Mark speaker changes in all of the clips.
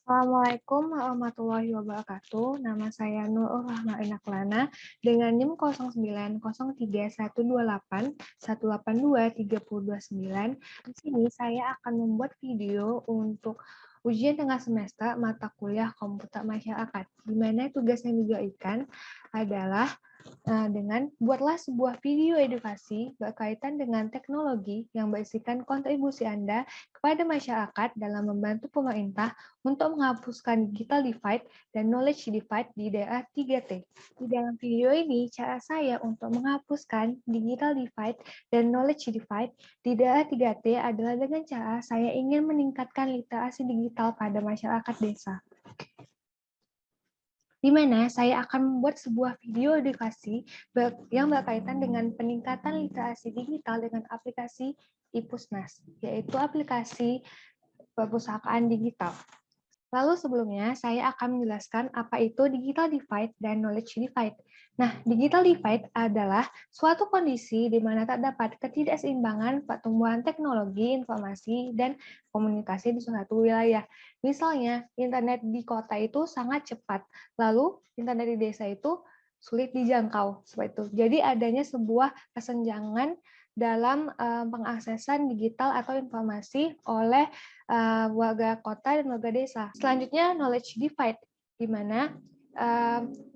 Speaker 1: Assalamualaikum warahmatullahi wabarakatuh. Nama saya Nurul Rahma Inaklana dengan NIM 090128182329. Di sini saya akan membuat video untuk ujian tengah semester mata kuliah komputer masyarakat. Di mana tugas yang diberikan adalah dengan buatlah sebuah video edukasi berkaitan dengan teknologi yang berisikan kontribusi Anda kepada masyarakat dalam membantu pemerintah untuk menghapuskan digital divide dan knowledge divide di daerah 3T. Di dalam video ini, cara saya untuk menghapuskan digital divide dan knowledge divide di daerah 3T adalah dengan cara saya ingin meningkatkan literasi digital pada masyarakat desa, di mana saya akan membuat sebuah video edukasi yang berkaitan dengan peningkatan literasi digital dengan aplikasi iPusnas, yaitu aplikasi perpustakaan digital. Lalu sebelumnya, saya akan menjelaskan apa itu digital divide dan knowledge divide. Nah, digital divide adalah suatu kondisi di mana terdapat ketidakseimbangan pertumbuhan teknologi, informasi, dan komunikasi di suatu wilayah. Misalnya, internet di kota itu sangat cepat, lalu internet di desa itu sulit dijangkau, seperti itu. Jadi adanya sebuah kesenjangan dalam pengaksesan digital atau informasi oleh warga kota dan warga desa. Selanjutnya, knowledge divide, di mana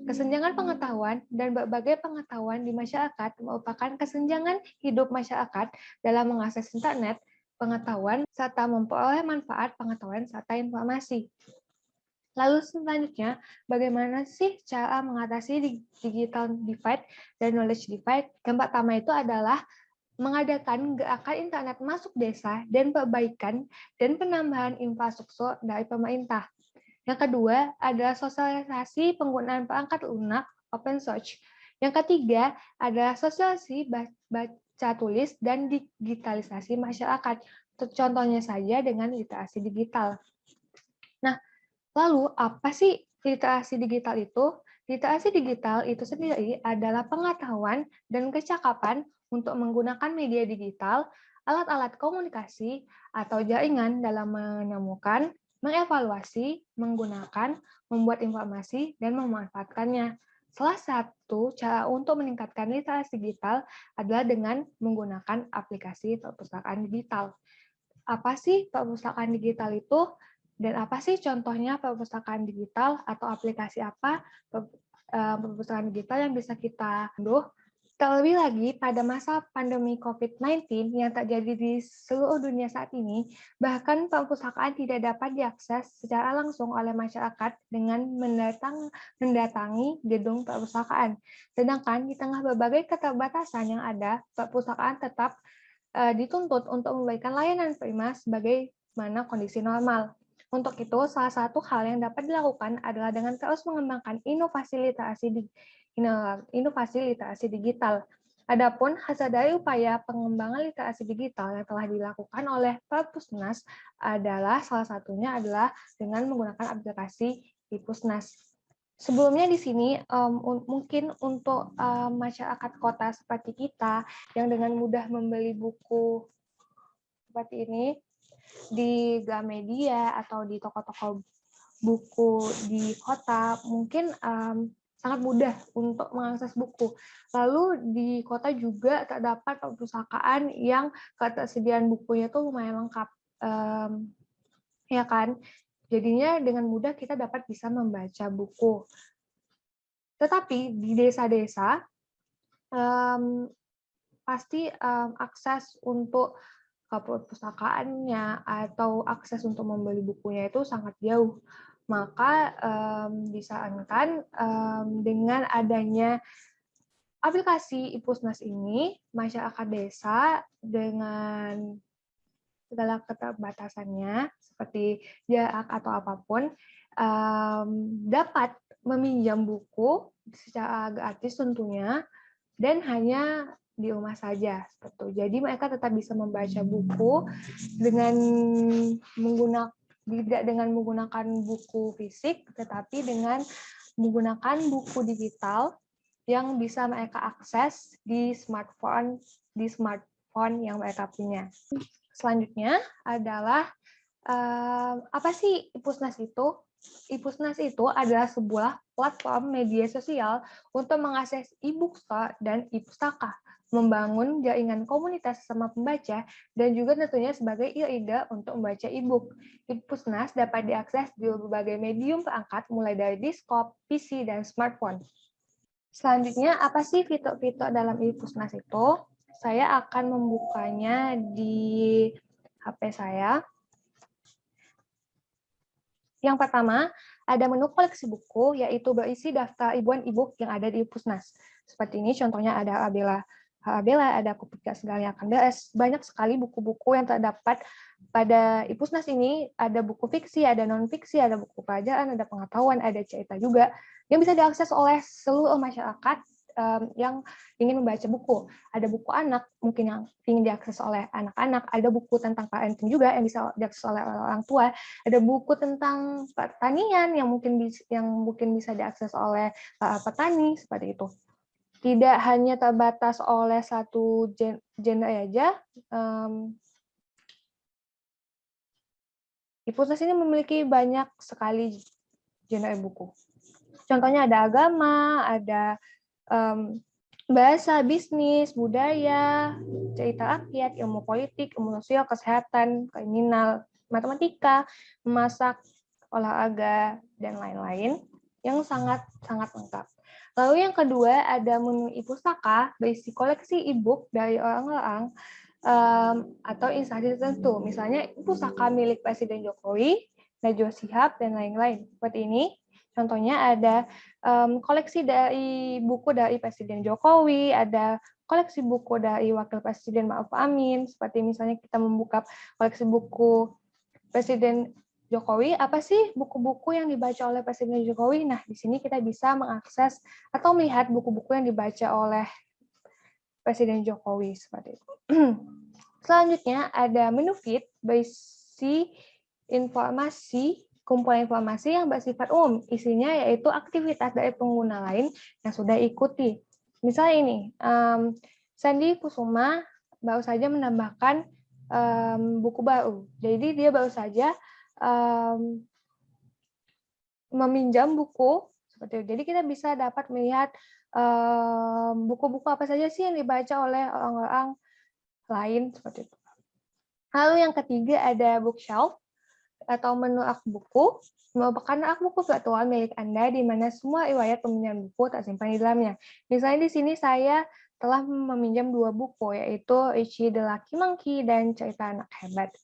Speaker 1: kesenjangan pengetahuan dan berbagai pengetahuan di masyarakat merupakan kesenjangan hidup masyarakat dalam mengakses internet, pengetahuan, serta memperoleh manfaat pengetahuan serta informasi. Lalu selanjutnya, bagaimana sih cara mengatasi digital divide dan knowledge divide? Yang pertama itu adalah mengadakan gerakan internet masuk desa dan perbaikan dan penambahan infrastruktur dari pemerintah. Yang kedua adalah sosialisasi penggunaan perangkat lunak open source. Yang ketiga adalah sosialisasi baca tulis dan digitalisasi masyarakat. Contohnya saja dengan literasi digital. Nah, lalu apa sih literasi digital itu? Literasi digital itu sendiri adalah pengetahuan dan kecakapan untuk menggunakan media digital, alat-alat komunikasi, atau jaringan dalam menemukan, mengevaluasi, menggunakan, membuat informasi, dan memanfaatkannya. Salah satu cara untuk meningkatkan literasi digital adalah dengan menggunakan aplikasi perpustakaan digital. Apa sih perpustakaan digital itu? Dan apa sih contohnya perpustakaan digital atau aplikasi apa perpustakaan digital yang bisa kita unduh? Terlebih lagi pada masa pandemi COVID-19 yang terjadi di seluruh dunia saat ini, bahkan perpustakaan tidak dapat diakses secara langsung oleh masyarakat dengan mendatangi gedung perpustakaan. Sedangkan di tengah berbagai keterbatasan yang ada, perpustakaan tetap dituntut untuk memberikan layanan prima sebagaimana kondisi normal. Untuk itu, salah satu hal yang dapat dilakukan adalah dengan terus mengembangkan inovasi literasi digital. Adapun hasil dari upaya pengembangan literasi digital yang telah dilakukan oleh Perpusnas adalah salah satunya adalah dengan menggunakan aplikasi iPusnas. Sebelumnya di sini mungkin untuk masyarakat kota seperti kita yang dengan mudah membeli buku seperti ini di Gramedia atau di toko-toko buku di kota, mungkin sangat mudah untuk mengakses buku. Lalu di kota juga terdapat perpustakaan yang ketersediaan bukunya itu lumayan lengkap, ya kan? Jadinya dengan mudah kita dapat bisa membaca buku. Tetapi di desa-desa pasti akses untuk ke perpustakaannya atau akses untuk membeli bukunya itu sangat jauh. Maka disarankan dengan adanya aplikasi iPusnas ini, masyarakat desa dengan segala keterbatasannya seperti jarak atau apapun dapat meminjam buku secara gratis tentunya dan hanya di rumah saja seperti itu. Jadi mereka tetap bisa membaca buku dengan tidak dengan menggunakan buku fisik, tetapi dengan menggunakan buku digital yang bisa mereka akses di smartphone yang mereka punya. Selanjutnya adalah Apa sih Ipusnas itu? Ipusnas itu adalah sebuah platform media sosial untuk mengakses e-book store dan e-pustaka, membangun jaringan komunitas sesama pembaca, dan juga tentunya sebagai ide untuk membaca e-book. Ipusnas dapat diakses di berbagai medium perangkat, mulai dari desktop, PC, dan smartphone. Selanjutnya, apa sih fitur-fitur dalam Ipusnas itu? Saya akan membukanya di HP saya. Yang pertama, ada menu koleksi buku, yaitu berisi daftar ribuan e-book yang ada di Ipusnas. Seperti ini, contohnya ada Abela, ada Kupika Segala Yang Akan Beres. Banyak sekali buku-buku yang terdapat pada Ipusnas ini. Ada buku fiksi, ada non-fiksi, ada buku pelajaran, ada pengetahuan, ada cerita juga, yang bisa diakses oleh seluruh masyarakat yang ingin membaca buku. Ada buku anak, mungkin yang ingin diakses oleh anak-anak, ada buku tentang parenting juga yang bisa diakses oleh orang tua, ada buku tentang pertanian yang mungkin bisa diakses oleh petani, seperti itu. Tidak hanya terbatas oleh satu genre aja, Ipusnas ini memiliki banyak sekali genre buku. Contohnya ada agama, ada bahasa, bisnis, budaya, cerita rakyat, ilmu politik, ilmu sosial, kesehatan, kriminal, matematika, memasak, olahraga, dan lain-lain yang sangat-sangat lengkap. Lalu yang kedua ada menu e-pustaka berisi koleksi e-book dari orang-orang atau instansi tertentu. Misalnya pustaka milik Presiden Jokowi, Najwa Shihab, dan lain-lain. Seperti ini. Contohnya ada koleksi dari buku dari Presiden Jokowi, ada koleksi buku dari Wakil Presiden Ma'ruf Amin, seperti misalnya kita membuka koleksi buku Presiden Jokowi, apa sih buku-buku yang dibaca oleh Presiden Jokowi? Nah, di sini kita bisa mengakses atau melihat buku-buku yang dibaca oleh Presiden Jokowi, seperti itu. Selanjutnya ada menu feed, berisi informasi, kumpulan informasi yang bersifat umum. Isinya yaitu aktivitas dari pengguna lain yang sudah ikuti. Misalnya ini, Sandy Kusuma baru saja menambahkan buku baru. Jadi dia baru saja meminjam buku seperti itu. Jadi kita bisa dapat melihat buku-buku apa saja sih yang dibaca oleh orang-orang lain seperti itu. Lalu yang ketiga ada bookshelf atau menu rak buku. Merupakan rak buku virtual milik Anda di mana semua riwayat peminjam buku tersimpan di dalamnya. Misalnya di sini saya telah meminjam 2 buku, yaitu Richie the Lucky Monkey dan Cerita Anak Hebat.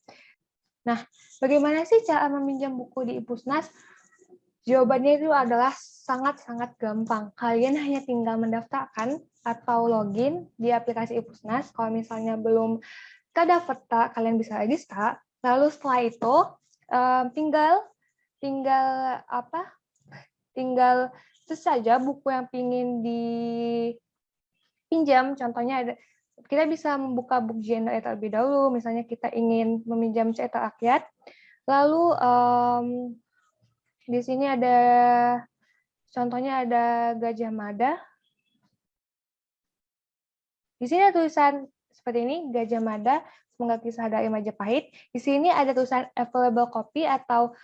Speaker 1: Nah, bagaimana sih cara meminjam buku di Ipusnas? Jawabannya itu adalah sangat-sangat gampang. Kalian hanya tinggal mendaftarkan atau login di aplikasi Ipusnas. Kalau misalnya belum terdaftar, kalian bisa register. Lalu setelah itu tinggal saja buku yang ingin dipinjam. Contohnya ada, kita bisa membuka book genre terlebih dahulu. Misalnya kita ingin meminjam cerita rakyat. Lalu di sini ada contohnya ada Gajah Mada. Di sini ada tulisan seperti ini, Gajah Mada, Semoga Kisah dari Majapahit. Di sini ada tulisan available copy atau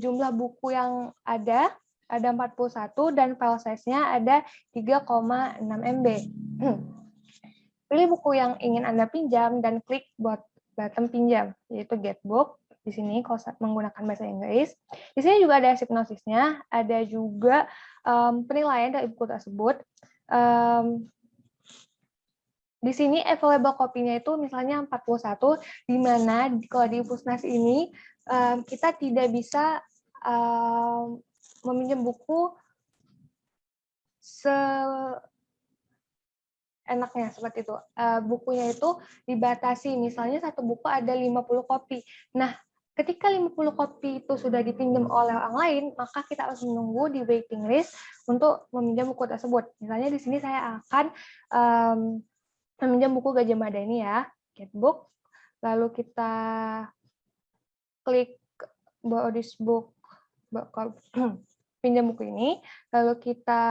Speaker 1: jumlah buku yang ada 41 dan file size-nya ada 3,6 MB. Pilih buku yang ingin Anda pinjam dan klik button pinjam, yaitu Get Book. Di sini kalau menggunakan bahasa Inggris. Di sini juga ada hipnosisnya, ada juga penilaian dari buku tersebut. Di sini available copy-nya itu misalnya 41, di mana kalau di Ipusnas ini kita tidak bisa meminjam buku seenaknya seperti itu. Bukunya itu dibatasi, misalnya satu buku ada 50 kopi. Nah, ketika 50 kopi itu sudah dipinjam oleh orang lain, maka kita harus menunggu di waiting list untuk meminjam buku tersebut. Misalnya di sini saya akan meminjam buku Gajah Mada ini ya, Get Book. Lalu kita klik borrow this book, pinjam buku ini. Lalu kita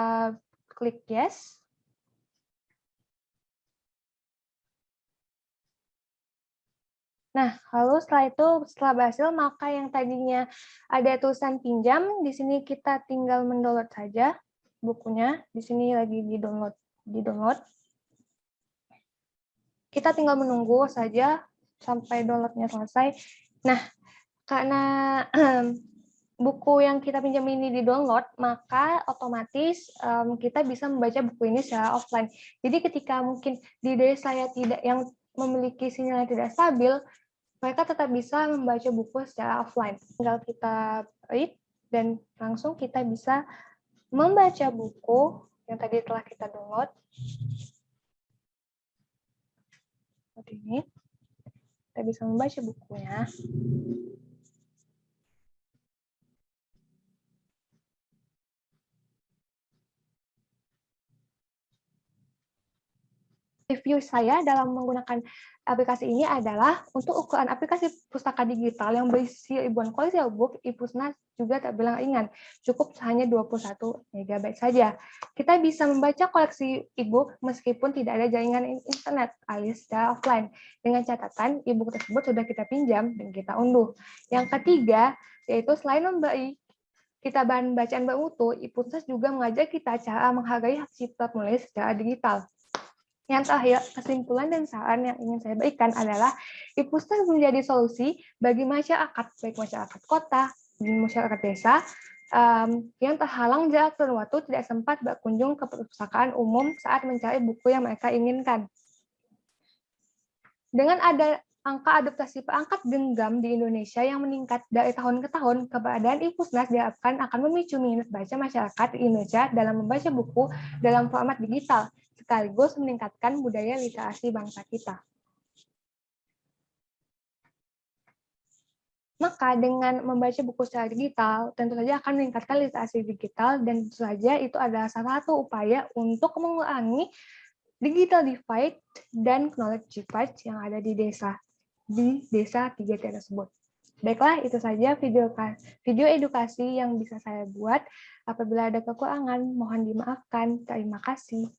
Speaker 1: klik yes. Nah, lalu setelah berhasil, maka yang tadinya ada tulisan pinjam, di sini kita tinggal mendownload saja bukunya. Di sini lagi di-download. Kita tinggal menunggu saja sampai downloadnya selesai. Nah, karena buku yang kita pinjam ini di-download, maka otomatis kita bisa membaca buku ini secara offline. Jadi ketika mungkin di desa yang memiliki sinyal yang tidak stabil, mereka tetap bisa membaca buku secara offline. Tinggal kita read dan langsung kita bisa membaca buku yang tadi telah kita download. Seperti ini. Kita bisa membaca bukunya. Review saya dalam menggunakan aplikasi ini adalah untuk ukuran aplikasi pustaka digital yang berisi ribuan koleksi e-book, Ipusnas juga tak bilang ringan, cukup hanya 21 MB saja. Kita bisa membaca koleksi e-book meskipun tidak ada jaringan internet alias secara offline. Dengan catatan e-book tersebut sudah kita pinjam dan kita unduh. Yang ketiga, yaitu selain memberi kita bahan bacaan bermutu, Ipusnas juga mengajak kita cara menghargai hak cipta penulis secara digital. Yang terakhir, kesimpulan dan saran yang ingin saya berikan adalah Ipusnas menjadi solusi bagi masyarakat, baik masyarakat kota, dan masyarakat desa, yang terhalang jarak dan waktu tidak sempat berkunjung ke perpustakaan umum saat mencari buku yang mereka inginkan. Dengan ada angka adopsi perangkat genggam di Indonesia yang meningkat dari tahun ke tahun, keberadaan Ipusnas diharapkan akan memicu minat baca masyarakat di Indonesia dalam membaca buku dalam format digital, sekaligus meningkatkan budaya literasi bangsa kita. Maka dengan membaca buku secara digital, tentu saja akan meningkatkan literasi digital, dan tentu saja itu adalah salah satu upaya untuk mengurangi digital divide dan knowledge divide yang ada di desa 3T tersebut. Baiklah, itu saja video edukasi yang bisa saya buat. Apabila ada kekurangan, mohon dimaafkan. Terima kasih.